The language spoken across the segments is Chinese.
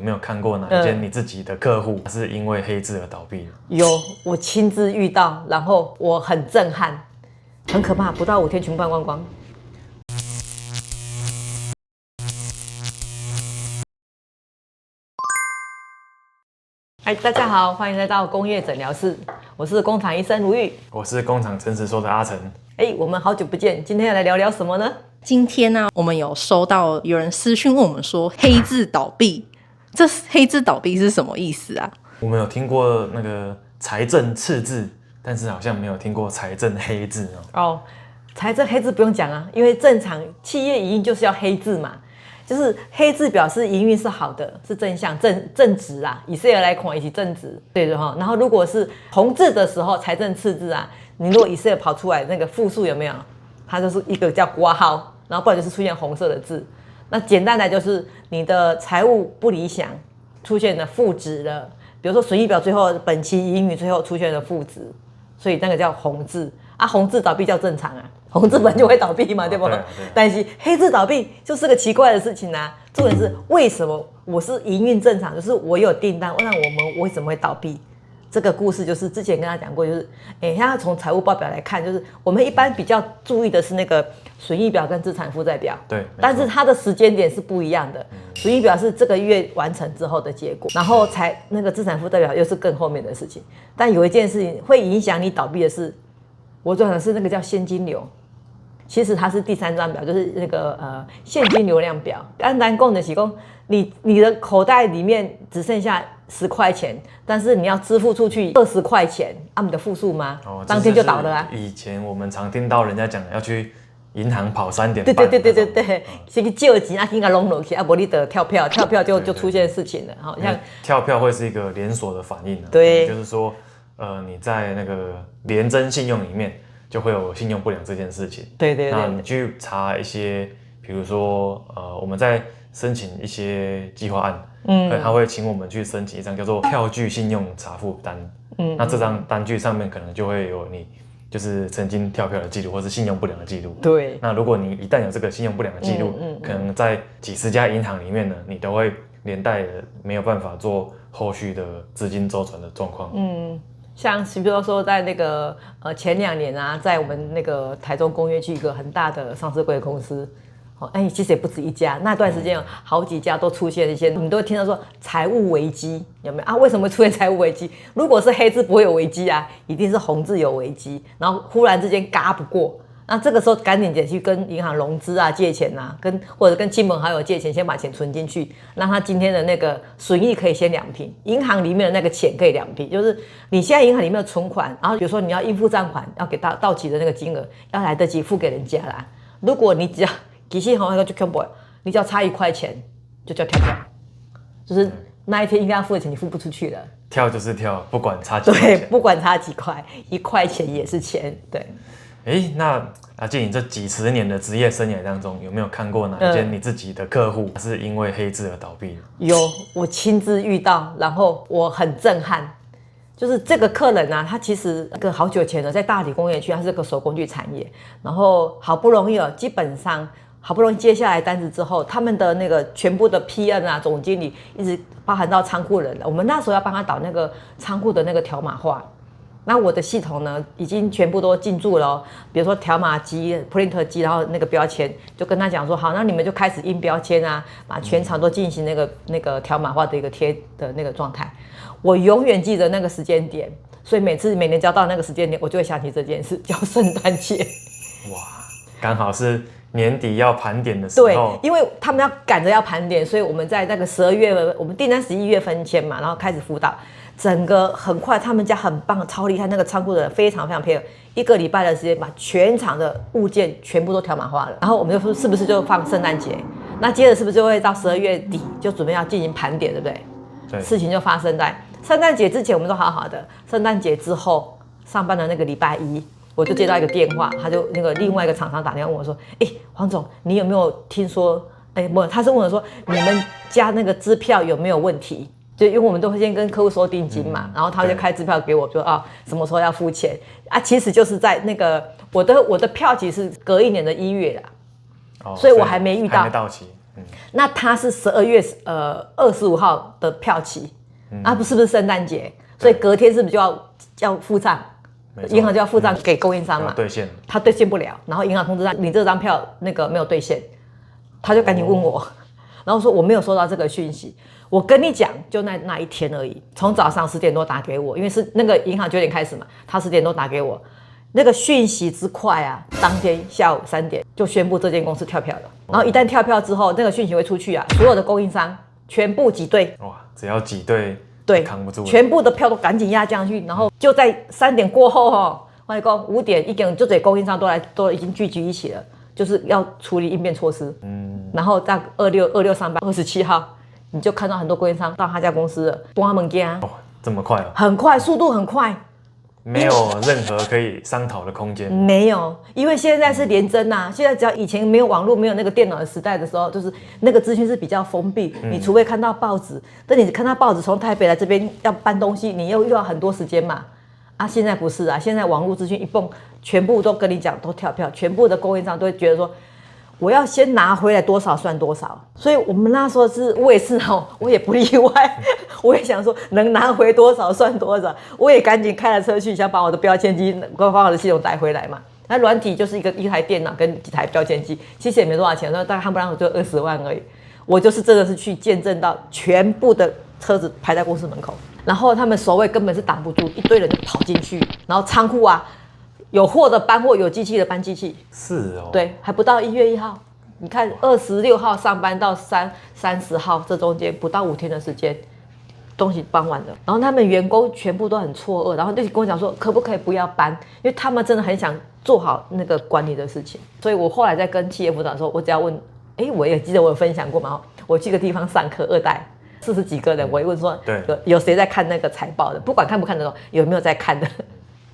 有没有看过哪一间你自己的客户是因为黑字而倒闭的？有，我亲自遇到，然后我很震撼，很可怕，不到5天全部光光。大家好，欢迎来到工业诊疗室，我是工厂医生如玉，我是工厂诚实说的阿成。我们好久不见，今天要来聊聊什么呢？今天呢，我们有收到有人私讯问我们说黑字倒闭，这黑字倒闭是什么意思啊？我们有听过那个财政赤字，但是好像没有听过财政黑字哦。财政黑字不用讲啊，因为正常企业营运就是要黑字嘛，就是黑字表示营运是好的，是正向正值啊，以Excel来看也是正值，对的哈。然后如果是红字的时候，财政赤字啊，你如果Excel跑出来那个负数有没有？它就是一个叫括号，然后不然就是出现红色的字。那简单来就是你的财务不理想，出现了负值了。比如说损益表最后本期盈余最后出现了负值，所以那个叫红字啊。红字倒闭叫正常啊，红字本就会倒闭嘛，对不？对。但是黑字倒闭就是个奇怪的事情啊。重点是为什么我是营运正常，就是我有订单，那我们为什么会倒闭？这个故事就是之前跟他讲过，就是现在从财务报表来看，就是我们一般比较注意的是那个损益表跟资产负债表，对，但是它的时间点是不一样的。损益表是这个月完成之后的结果，然后那个资产负债表又是更后面的事情。但有一件事情会影响你倒闭的是，我讲的是那个叫现金流。其实它是第3张表，就是那个现金流量表。简单讲的是说，你的口袋里面只剩下10块钱，但是你要支付出去20块钱，你的负数吗？当天就倒了啊。以前我们常听到人家讲要去银行跑3点半。对，先去借钱啊，先给它弄落去啊，不然你得跳票就出现事情了。好像跳票会是一个连锁的反应。对，就是说，你在那个联征信用里面就会有信用不良这件事情。对。那你去查一些，比如说我们在申请一些计划案，他会请我们去申请一张叫做票据信用查复单。那这张单据上面可能就会有你就是曾经跳票的记录，或是信用不良的记录。对。那如果你一旦有这个信用不良的记录，可能在几十家银行里面呢，你都会连带的没有办法做后续的资金周转的状况。像比如说在那个前2年啊，在我们那个台中工业区一个很大的上市柜公司，其实也不止一家，那段时间有好几家都出现了一些，你们都会听到说财务危机，有没有啊？为什么会出现财务危机？如果是黑字不会有危机啊，一定是红字有危机，然后忽然之间嘎不过。那这个时候赶紧得去跟银行融资啊、借钱啊，或者跟亲朋好友借钱，先把钱存进去，让他今天的那个损益可以先2平，银行里面的那个钱可以2平，就是你现在银行里面的存款，然后比如说你要应付账款，要给到期的那个金额，要来得及付给人家啦。如果你只要其实那个就 combo， 你只要差1块钱就叫跳票，就是那一天应该要付的钱你付不出去了。跳就是跳，不管差几块钱。对，不管差几块，1块钱也是钱，对。那阿健，你这几十年的职业生涯当中，有没有看过哪一间你自己的客户是因为黑字而倒闭的？有，我亲自遇到，然后我很震撼。就是这个客人啊，他其实好久前了，在大理工业区，他是个手工具产业，然后好不容易基本上好不容易接下来单子之后，他们的那个全部的 PM 啊、总经理，一直包含到仓库人，我们那时候要帮他导那个仓库的那个条码化。那我的系统呢，已经全部都进驻了比如说条码机、printer 机，然后那个标签，就跟他讲说，好，那你们就开始印标签啊，把全场都进行那个条码化的一个贴的那个状态。我永远记得那个时间点，所以每年交到那个时间点，我就会想起这件事，叫圣诞节。哇，刚好是年底要盘点的时候。对，因为他们要赶着要盘点，所以我们在那个12月，我们订单11月分签嘛，然后开始辅导。整个很快，他们家很棒，超厉害，那个仓库的人非常非常配合，1个礼拜的时间把全场的物件全部都条码化了。然后我们就说，是不是就放圣诞节？那接着是不是就会到12月底就准备要进行盘点，对不对？对。事情就发生在圣诞节之前，我们都好好的。圣诞节之后，上班的那个礼拜1，我就接到一个电话，他就那个另外一个厂商打电话问我说：“黄总，你有没有听说？不，他是问我说，你们家那个支票有没有问题？”就因为我们都会先跟客户收定金嘛，然后他就开支票给我，说什么时候要付钱啊？其实就是在那个我的票期是隔1年的1月啦，所以我还没遇到，还没到期。那他是12月25号的票期，是不是圣诞节？所以隔天是不是就要付账？银行就要付账给供应商嘛？兑现，他兑现不了，然后银行通知他你这张票那个没有兑现，他就赶紧问我，然后说我没有收到这个讯息。我跟你讲，就那一天而已，从早上10点多打给我，因为是那个银行9点开始嘛，他10点多打给我，那个讯息之快啊，当天下午3点就宣布这间公司跳票了。然后一旦跳票之后，那个讯息会出去啊，所有的供应商全部挤兑，哇，只要挤兑。对，扛不住，全部的票都赶紧压上去，然后就在3点过后我跟你讲5点1点就这供应商都已经聚集一起了，就是要处理应变措施。然后在26上班27号，你就看到很多供应商到他家公司了，搬物件。这么快啊？很快，速度很快。没有任何可以商讨的空间。没有，因为现在是联征啊。现在只要以前没有网络、没有那个电脑的时代的时候，就是那个资讯是比较封闭。你除非看到报纸，但你看到报纸从台北来这边要搬东西，你又要很多时间嘛。现在不是啊，现在网络资讯一蹦，全部都跟你讲，都跳票，全部的供应商都会觉得说，我要先拿回来多少算多少。所以我们那时候我也是我也不例外。我也想说，能拿回多少算多少，我也赶紧开了车去，想把我的标签机、把我的系统带回来嘛。那软体就是一台电脑跟几台标签机，其实也没多少钱，大概夯不啷就20万而已。我就是真的是去见证到全部的车子排在公司门口，然后他们守卫根本是挡不住，一堆人就跑进去，然后仓库啊，有货的搬货，有机器的搬机器。是哦。对，还不到1月1号，你看26号上班到30号这中间不到5天的时间。东西搬完了，然后他们员工全部都很错愕，然后就跟我讲说，可不可以不要搬？因为他们真的很想做好那个管理的事情。所以我后来在跟企业辅导的时候，我只要问，我也记得我有分享过嘛，我去个地方上课，2代40几个人，我一问说，有谁在看那个财报的？不管看不看得懂，有没有在看的？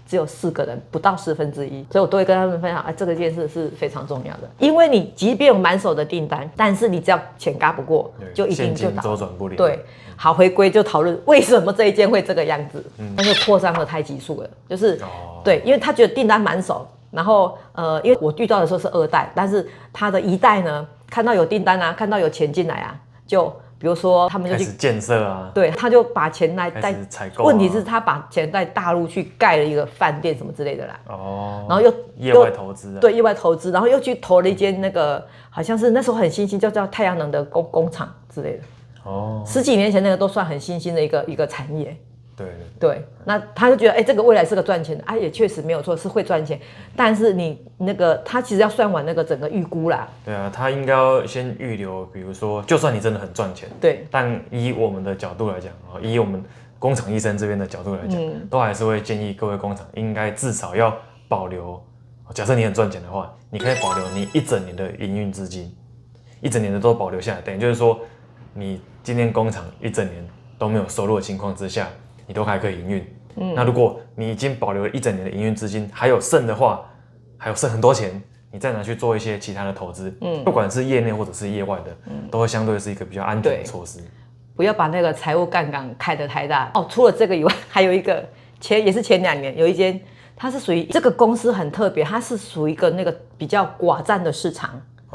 只有4个人，不到1/10，所以我都会跟他们分享，这个件事是非常重要的。因为你即便有满手的订单，但是你只要钱嘎不过，就一定就倒，周转不灵。对，好，回归就讨论为什么这一件会这个样子，那就扩张的太急速了，就是对，因为他觉得订单满手，然后因为我遇到的时候是2代，但是他的1代呢，看到有订单啊，看到有钱进来啊，就。比如说，他们就去开始建设啊，对，他就把钱来带采购。问题是，他把钱带大陆去盖了一个饭店什么之类的啦。然后又业外投资。对，业外投资，然后又去投了一间那个好像是那时候很新兴，叫太阳能的工厂之类的。10几年前那个都算很新兴的一个产业。对，那他就觉得，这个未来是个赚钱的，也确实没有错，是会赚钱。但是你那个他其实要算完那个整个预估啦。对啊，他应该要先预留，比如说，就算你真的很赚钱，对，但以我们的角度来讲，以我们工厂医生这边的角度来讲，都还是会建议各位工厂应该至少要保留。假设你很赚钱的话，你可以保留你1整年的营运资金，1整年的都保留下来。等于就是说，你今天工厂1整年都没有收入的情况之下，你都还可以营运。那如果你已经保留了1整年的营运资金，还有剩的话，还有剩很多钱，你再拿去做一些其他的投资，不管是业内或者是业外的，都会相对是一个比较安全的措施。不要把那个财务杠杆开得太大。除了这个以外，还有一个也是前2年有一间，它是属于这个公司很特别，它是属于一个那个比较寡占的市场。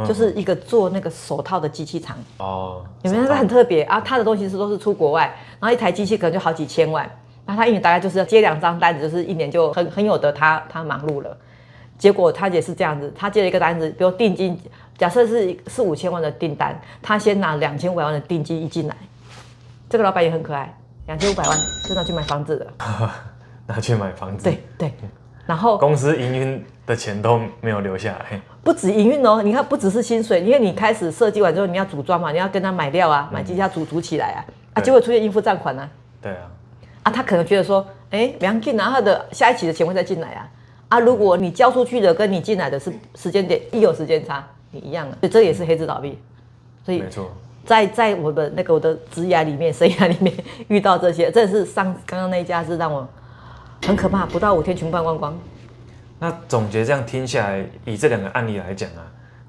就是一个做那个手套的机器厂有没有？那个很特别啊，它的东西都是出国外，然后一台机器可能就好几千万，那他1年大概就是要接2张单子，就是1年就很有的他忙碌了。结果他也是这样子，他接了一个单子，比如定金，假设是5000万的订单，他先拿2500万的定金一进来，这个老板也很可爱，2500万就拿去买房子了，拿去买房子，对。然后公司营运的钱都没有留下来，不止营运你看不只是薪水，因为你开始设计完之后你要组装嘛，你要跟他买料啊，买机器组起来就会出现应付账款啊。对啊，他可能觉得说，良进他的下一期的钱会再进来如果你交出去的跟你进来的是时间点有时间差，你一样所以这也是黑字倒闭。所以没错，在我的职涯里面、生涯里面遇到这些，真的是刚刚那一家是让我很可怕，不到5天全部搬光光。那总结这样听下来，以这2个案例来讲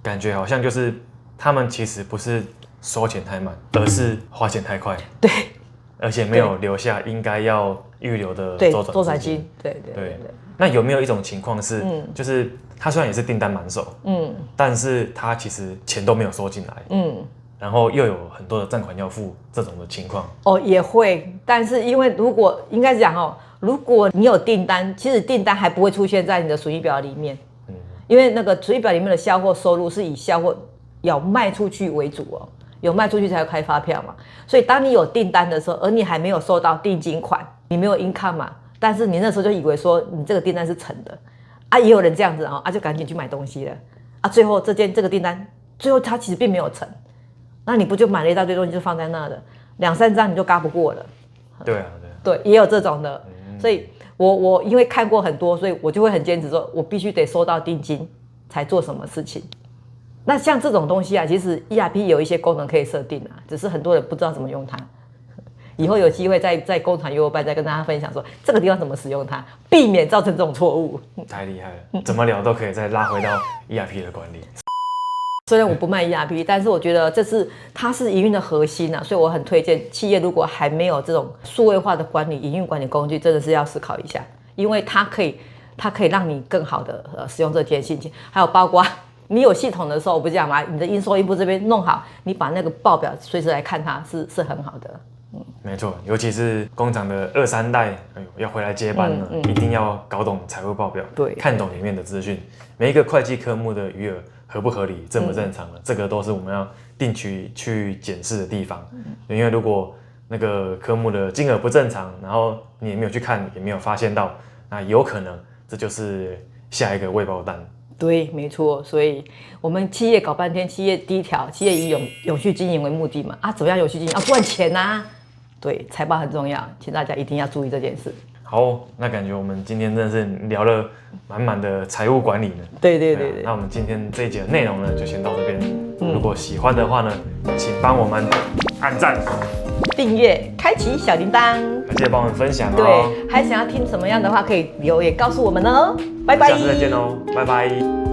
感觉好像就是他们其实不是收钱太慢，而是花钱太快。对，而且没有留下应该要预留的周转金。对。那有没有一种情况是，就是他虽然也是订单满手，但是他其实钱都没有收进来，然后又有很多的账款要付这种的情况？哦，也会，但是因为如果应该讲哦，如果你有订单，其实订单还不会出现在你的损益表里面，因为那个损益表里面的销货收入是以销货要卖出去为主哦，有卖出去才要开发票嘛，所以当你有订单的时候，而你还没有收到定金款，你没有 income 嘛，但是你那时候就以为说你这个订单是成的啊，也有人这样子啊，就赶紧去买东西了啊，最后这个订单最后它其实并没有成。那你不就买了一大堆东西就放在那了，2-3张你就嘎不过了。对啊，对，也有这种的。所以我因为看过很多，所以我就会很坚持说，我必须得收到定金才做什么事情。那像这种东西啊，其实 ERP 有一些功能可以设定啊，只是很多人不知道怎么用它。以后有机会在工厂优班再跟大家分享说这个地方怎么使用它，避免造成这种错误。太厉害了，怎么聊都可以再拉回到 ERP 的管理。虽然我不卖 ERP， 但是我觉得它是营运的核心啊，所以我很推荐企业如果还没有这种数位化的管理营运管理工具，真的是要思考一下，因为它可以让你更好的使用这些信息，还有包括你有系统的时候，我不是讲嘛，你的应收应付这边弄好，你把那个报表随时来看它是很好的。没错，尤其是工厂的2、3代，要回来接班了，一定要搞懂财务报表，对，看懂里面的资讯，每一个会计科目的余额合不合理、正不正常的，这个都是我们要定期去检视的地方。因为如果那个科目的金额不正常，然后你也没有去看，也没有发现到，那有可能这就是下一个未爆弹。对，没错，所以我们企业搞半天，企业第一条，企业以永续经营为目的嘛，怎么样永续经营？要赚钱啊！对，财报很重要，请大家一定要注意这件事。好，那感觉我们今天真的是聊了满满的财务管理呢。对。那我们今天这一集的内容呢，就先到这边。如果喜欢的话呢，请帮我们按赞、订阅、开启小铃铛，记得帮我们分享哦。对，还想要听什么样的话，可以留言告诉我们哦。拜拜，下次再见哦，拜拜。